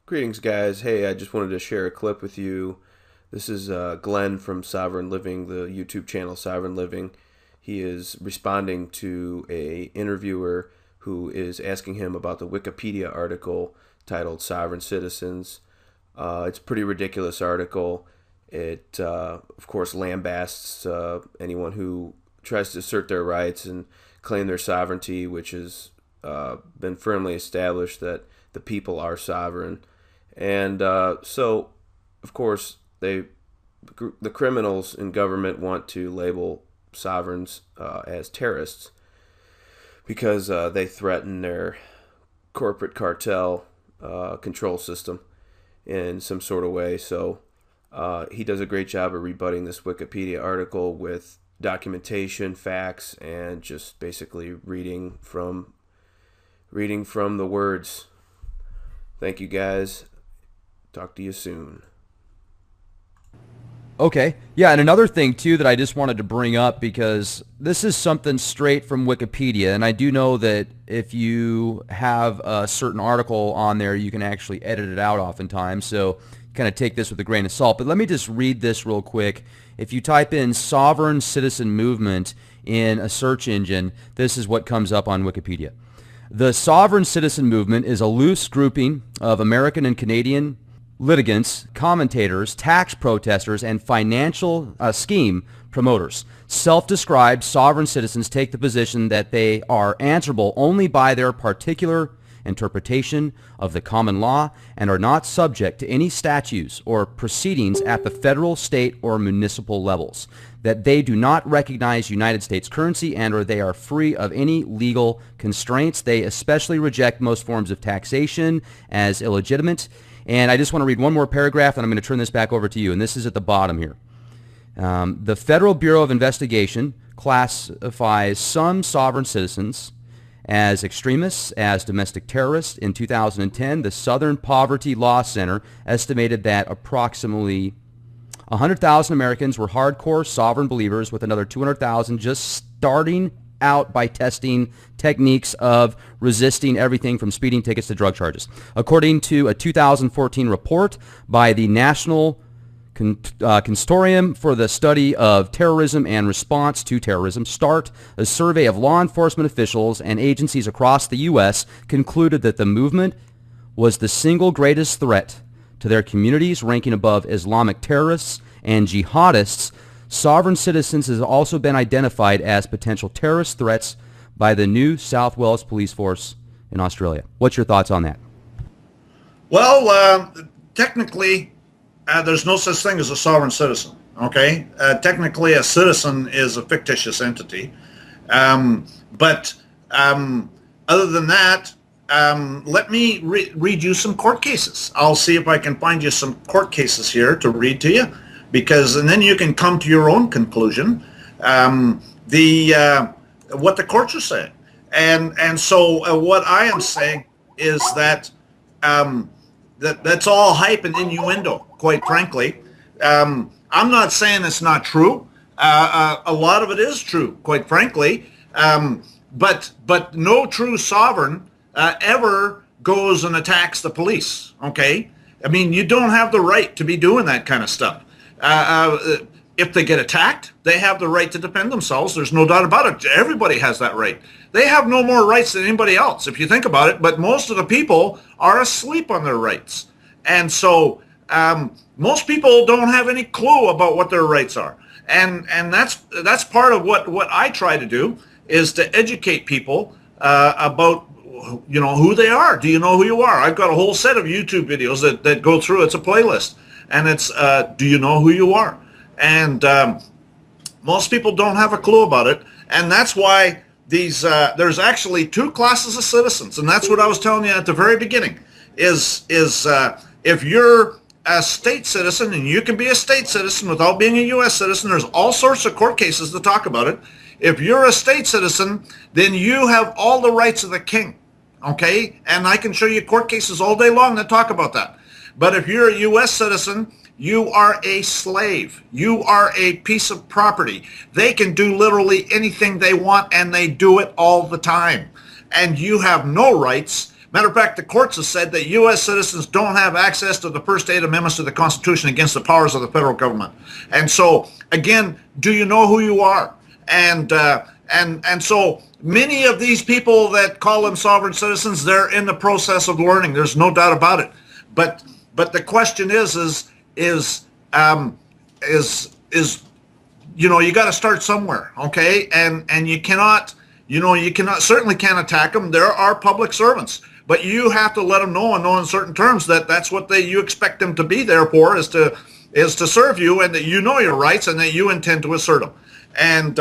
Greetings, guys. Hey, I just wanted to share a clip with you. This is Glenn from Sovereign Living, the YouTube channel Sovereign Living. He is responding to a interviewer who is asking him about the Wikipedia article titled "Sovereign Citizens." It's a pretty ridiculous article. It, of course, lambasts anyone who tries to assert their rights and claim their sovereignty, which has been firmly established that the people are sovereign. And so, of course, the criminals in government want to label sovereigns as terrorists because they threaten their corporate cartel control system in some sort of way. So he does a great job of rebutting this Wikipedia article with documentation, facts, and just basically reading from the words. Thank you, guys. Talk to you soon. Okay. Yeah, and another thing too that I just wanted to bring up, because this is something straight from Wikipedia, and I do know that if you have a certain article on there, you can actually edit it out oftentimes, so kind of take this with a grain of salt. But let me just read this real quick. If you type in sovereign citizen movement in a search engine, this is what comes up on Wikipedia. The sovereign citizen movement is a loose grouping of American and Canadian litigants, commentators, tax protesters, and financial scheme promoters. Self-described sovereign citizens take the position that they are answerable only by their particular interpretation of the common law and are not subject to any statutes or proceedings at the federal, state, or municipal levels, that they do not recognize United States currency and or they are free of any legal constraints. They especially reject most forms of taxation as illegitimate. And I just want to read one more paragraph, and I'm going to turn this back over to you. And this is at the bottom here. The Federal Bureau of Investigation classifies some sovereign citizens as extremists, as domestic terrorists. In 2010, the Southern Poverty Law Center estimated that approximately 100,000 Americans were hardcore sovereign believers, with another 200,000 just starting out by testing techniques of resisting everything from speeding tickets to drug charges. According to a 2014 report by the National Consortium for the Study of Terrorism and Response to Terrorism, START, a survey of law enforcement officials and agencies across the U.S. concluded that the movement was the single greatest threat to their communities, ranking above Islamic terrorists and jihadists. Sovereign citizens has also been identified as potential terrorist threats by the New South Wales Police Force in Australia. What's your thoughts on that? Well, technically, there's no such thing as a sovereign citizen. Okay, technically, a citizen is a fictitious entity. But other than that, let me read you some court cases. I'll see if I can find you some court cases here to read to you, and then you can come to your own conclusion. What the courts are saying, and so what I am saying is that that's all hype and innuendo, quite frankly. I'm not saying it's not true. A lot of it is true, quite frankly. But no true sovereign ever goes and attacks the police. Okay, I mean, you don't have the right to be doing that kind of stuff. If they get attacked, they have the right to defend themselves. There's no doubt about it. Everybody has that right. They have no more rights than anybody else, if you think about it. But most of the people are asleep on their rights. And so most people don't have any clue about what their rights are. And that's part of what I try to do, is to educate people about who they are. Do you know who you are? I've got a whole set of YouTube videos that go through. It's a playlist. And it's do you know who you are? And most people don't have a clue about it. And that's why there's actually two classes of citizens. And that's what I was telling you at the very beginning, is if you're a state citizen, and you can be a state citizen without being a U.S. citizen, there's all sorts of court cases to talk about it. If you're a state citizen, then you have all the rights of the king. Okay? And I can show you court cases all day long that talk about that. But if you're a U.S. citizen, you are a slave. You are a piece of property. They can do literally anything they want, and they do it all the time. And you have no rights Matter of fact, the courts have said that U.S. citizens don't have access to the first 8 amendments to the Constitution against the powers of the federal government. And so, again, do you know who you are? And so many of these people that call them sovereign citizens, they're in the process of learning. There's no doubt about it. But the question is you got to start somewhere, okay? And you cannot, certainly can't attack them. There are public servants, but you have to let them know in certain terms that that's what you expect them to be there for, is to serve you, and that you know your rights and that you intend to assert them. And